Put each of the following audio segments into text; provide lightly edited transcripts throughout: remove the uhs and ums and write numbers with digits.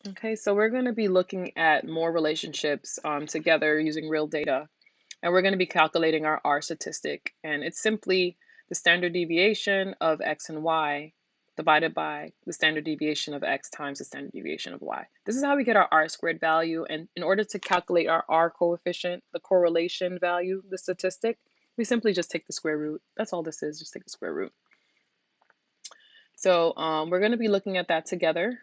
Okay, so we're going to be looking at more relationships together using real data. And we're going to be calculating our R statistic. And it's simply the standard deviation of X and Y divided by the standard deviation of X times the standard deviation of Y. This is how we get our R squared value. And in order to calculate our R coefficient, the correlation value, the statistic, we simply just take the square root. That's all this is, just take the square root. So we're going to be looking at that together.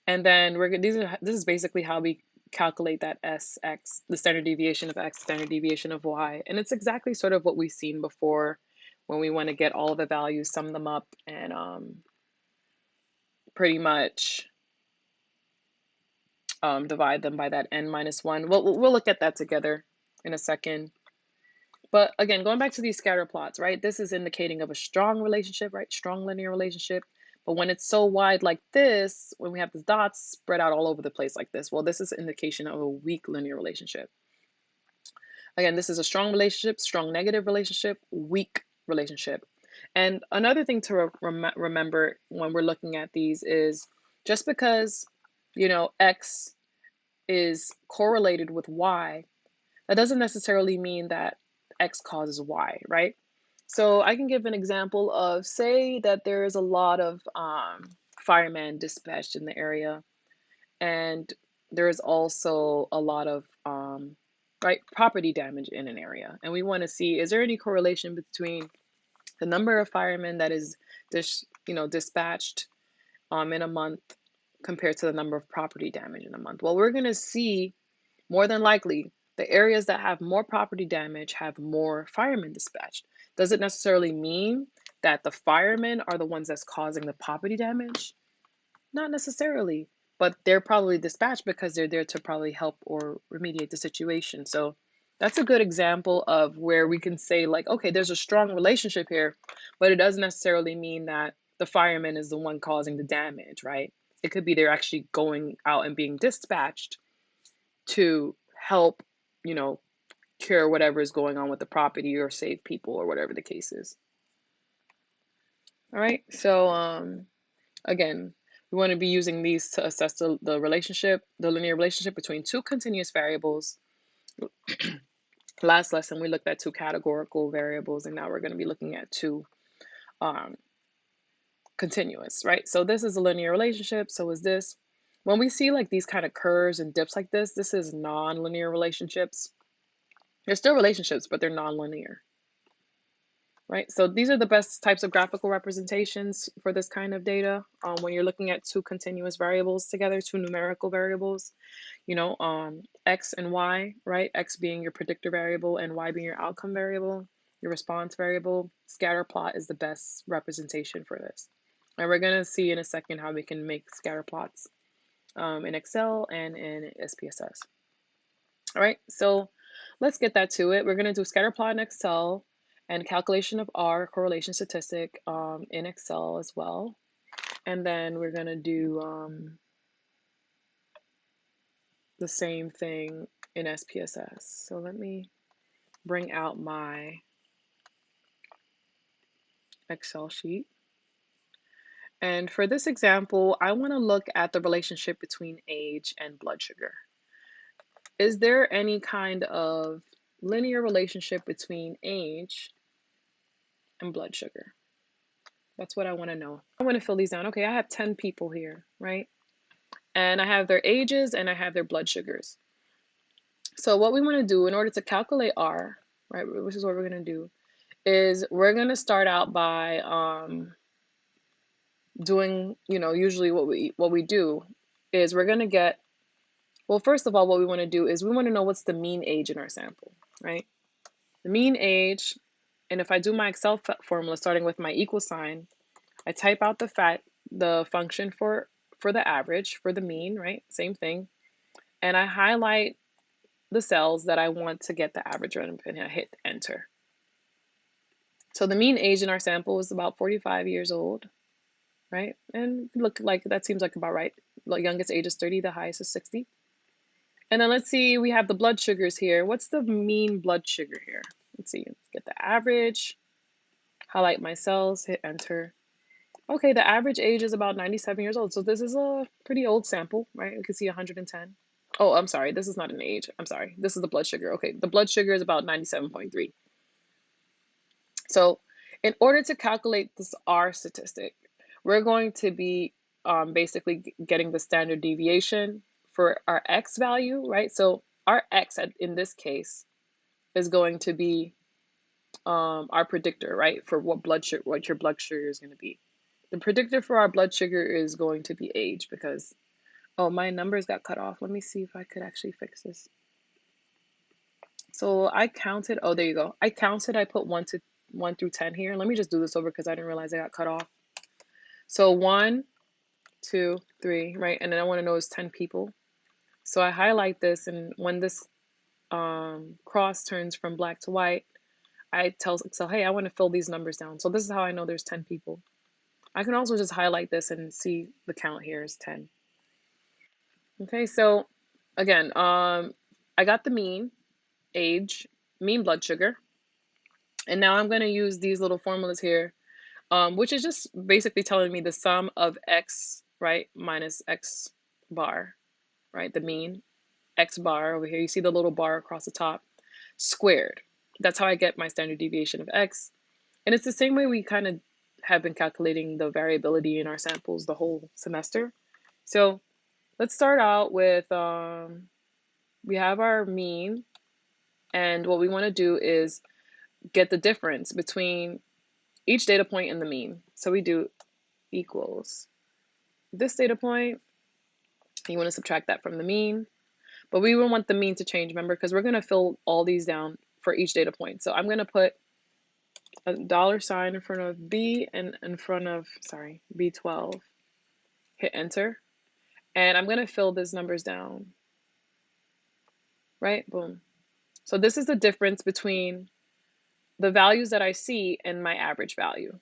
And then this is basically how we calculate that SX, the standard deviation of X, standard deviation of Y. And it's exactly sort of what we've seen before when we want to get all of the values, sum them up, and pretty much divide them by that n minus 1. We'll look at that together in a second. But again, going back to these scatter plots, right? This is indicating of a strong relationship, right? Strong linear relationship. But when it's so wide like this, when we have the dots spread out all over the place like this, well, this is an indication of a weak linear relationship. Again, this is a strong relationship, strong negative relationship, weak relationship. And another thing to remember when we're looking at these is just because, X is correlated with Y, that doesn't necessarily mean that X causes Y, right? So I can give an example of, say that there is a lot of firemen dispatched in the area, and there is also a lot of property damage in an area, and we want to see, is there any correlation between the number of firemen that is dispatched in a month compared to the number of property damage in a month? Well, we're going to see more than likely the areas that have more property damage have more firemen dispatched. Does it necessarily mean that the firemen are the ones that's causing the property damage? Not necessarily, but they're probably dispatched because they're there to probably help or remediate the situation. So that's a good example of where we can say, like, okay, there's a strong relationship here, but it doesn't necessarily mean that the fireman is the one causing the damage, right? It could be they're actually going out and being dispatched to help, cure whatever is going on with the property or save people or whatever the case is. All right, so again, we want to be using these to assess the relationship, the linear relationship between two continuous variables. Last lesson, we looked at two categorical variables, and now we're going to be looking at two continuous, right? So this is a linear relationship. So is this. When we see like these kind of curves and dips like this is non-linear relationships. They're still relationships, but they're non-linear. Right, so these are the best types of graphical representations for this kind of data. When you're looking at two continuous variables together, two numerical variables, X and Y, right? X being your predictor variable and Y being your outcome variable, your response variable. Scatter plot is the best representation for this. And we're going to see in a second how we can make scatter plots in Excel and in SPSS. All right, so let's get that to it. We're going to do scatter plot in Excel and calculation of R correlation statistic in Excel as well. And then we're going to do the same thing in SPSS. So let me bring out my Excel sheet. And for this example, I want to look at the relationship between age and blood sugar. Is there any kind of linear relationship between age and blood sugar? That's what I want to know. I want to fill these down. Okay, I have 10 people here, right? And I have their ages and I have their blood sugars. So what we want to do in order to calculate R, right, which is what we're going to do, is we're going to start out by doing, usually what we do is we're going to get, well, first of all, what we want to do is we want to know what's the mean age in our sample, right? The mean age, and if I do my Excel formula starting with my equal sign, I type out the function for the average, for the mean, right? Same thing. And I highlight the cells that I want to get the average run and I hit enter. So the mean age in our sample is about 45 years old, right? And look, like that seems like about right. The youngest age is 30, the highest is 60. And then let's see, we have the blood sugars here. What's the mean blood sugar here? Let's see, let's get the average, highlight my cells, hit enter. Okay, the average age is about 97 years old. So this is a pretty old sample, right? We can see 110. Oh, I'm sorry. This is not an age. I'm sorry. This is the blood sugar. Okay, the blood sugar is about 97.3. So in order to calculate this R statistic, we're going to be basically getting the standard deviation for our X value, right? So our X in this case is going to be our predictor, right? For what your blood sugar is going to be. The predictor for our blood sugar is going to be age because, oh, my numbers got cut off. Let me see if I could actually fix this. So I counted, oh, there you go. I counted, I put 1 through 10 here. Let me just do this over because I didn't realize I got cut off. So 1, 2, 3, right? And then I want to know is 10 people. So I highlight this, and when this cross turns from black to white, I tell Excel, hey, I want to fill these numbers down. So this is how I know there's 10 people. I can also just highlight this and see the count here is 10. Okay, so again, I got the mean, age, mean blood sugar, and now I'm going to use these little formulas here, which is just basically telling me the sum of x, right, minus x bar, right, the mean, x bar over here. You see the little bar across the top, squared. That's how I get my standard deviation of x. And it's the same way we kind of have been calculating the variability in our samples the whole semester. So let's start out with, we have our mean, and what we want to do is get the difference between each data point and the mean. So we do equals this data point, you want to subtract that from the mean, but we don't want the mean to change, remember, because we're going to fill all these down for each data point. So I'm going to put a $sign in front of B and in front of, sorry, B12, hit enter, and I'm going to fill these numbers down, right? Boom. So this is the difference between the values that I see and my average value.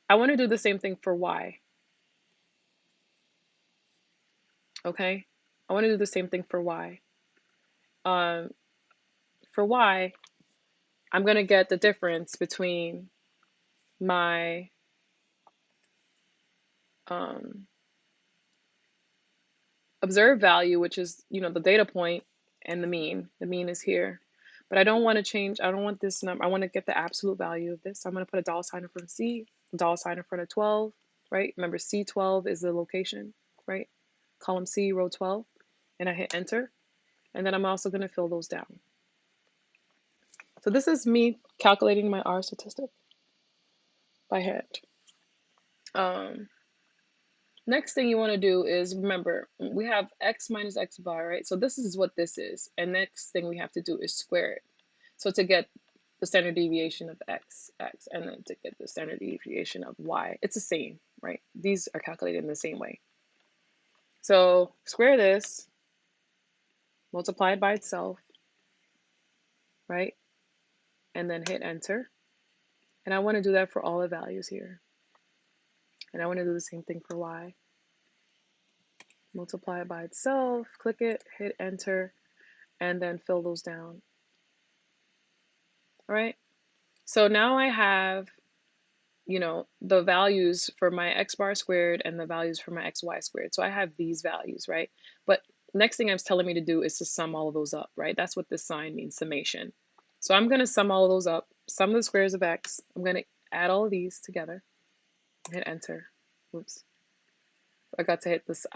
I want to do the same thing for Y. Okay, I want to do the same thing for Y. For Y, I'm going to get the difference between my observed value, which is, the data point, and the mean. The mean is here. But I don't want to change, I don't want this number, I want to get the absolute value of this. So I'm going to put a $sign in front of C, a $sign in front of 12, right? Remember, C12 is the location, right? Column C, row 12, and I hit enter. And then I'm also going to fill those down. So this is me calculating my R statistic by hand. Next thing you want to do is, remember, we have x minus x bar, right? So this is what this is. And next thing we have to do is square it. So to get the standard deviation of x, and then to get the standard deviation of y, it's the same, right? These are calculated in the same way. So square this, multiply it by itself, right? And then hit enter. And I want to do that for all the values here. And I want to do the same thing for y. Multiply it by itself, click it, hit enter, and then fill those down. All right. So now I have, the values for my x bar squared and the values for my xy squared. So I have these values, right? But next thing it's telling me to do is to sum all of those up, right? That's what this sign means, summation. So I'm going to sum all of those up, sum the squares of x. I'm going to add all of these together, hit enter. Oops. I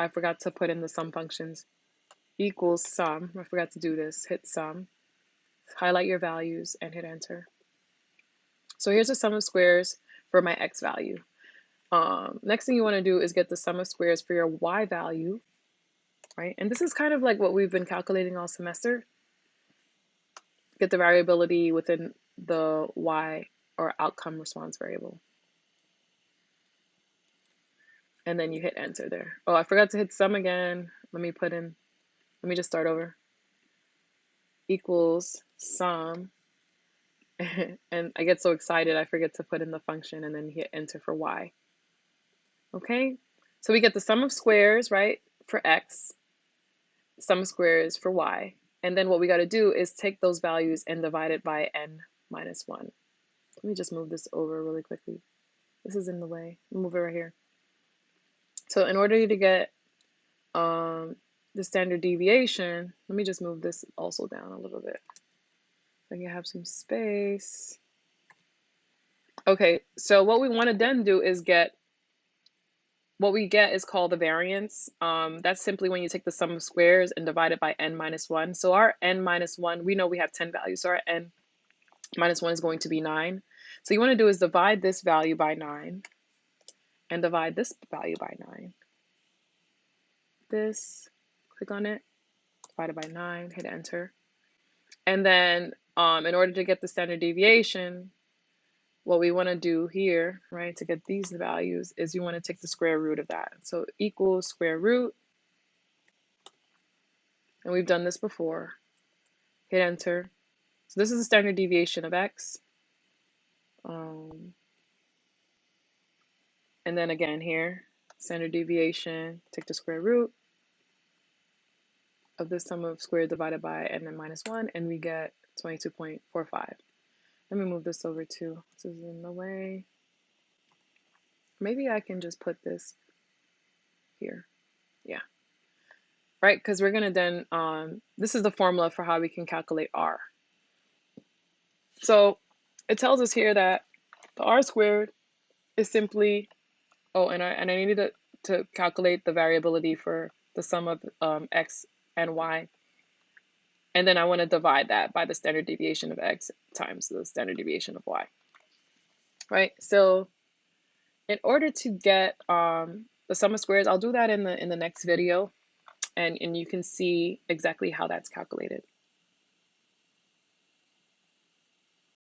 forgot to put in the sum functions. Equals sum. I forgot to do this. Hit sum. Highlight your values and hit enter. So here's the sum of squares for my x value. Next thing you want to do is get the sum of squares for your y value, right? And this is kind of like what we've been calculating all semester. Get the variability within the y, or outcome response variable. And then you hit enter there. Oh, I forgot to hit sum again. Let me just start over. Equals sum. And I get so excited I forget to put in the function, and then hit enter for y. Okay, so we get the sum of squares, right, for x, sum of squares for y, and then what we got to do is take those values and divide it by n minus 1. Let me just move this over really quickly. This is in the way. Move it right here. So in order to get the standard deviation, let me just move this also down a little bit so I can have some space. Okay, so what we want to then do is get, what we get is called the variance. That's simply when you take the sum of squares and divide it by n minus 1. So our n minus 1, we know we have 10 values, so our n minus 1 is going to be 9. So you want to do is divide this value by 9 and divide this value by 9. This, click on it, divided by 9, hit enter. And then in order to get the standard deviation, what we want to do here, right, to get these values is you want to take the square root of that. So equals square root, and we've done this before. Hit enter. So this is the standard deviation of x. And then again here, standard deviation, take the square root of the sum of squares divided by n minus 1, and we get 22.45. Let me move this over too. This is in the way. Maybe I can just put this here. Yeah. Right, because we're going to then, this is the formula for how we can calculate r. So it tells us here that the r squared is simply, oh, and I needed to calculate the variability for the sum of x and y. And then I want to divide that by the standard deviation of x times the standard deviation of y. Right, so in order to get the sum of squares, I'll do that in the next video, and you can see exactly how that's calculated.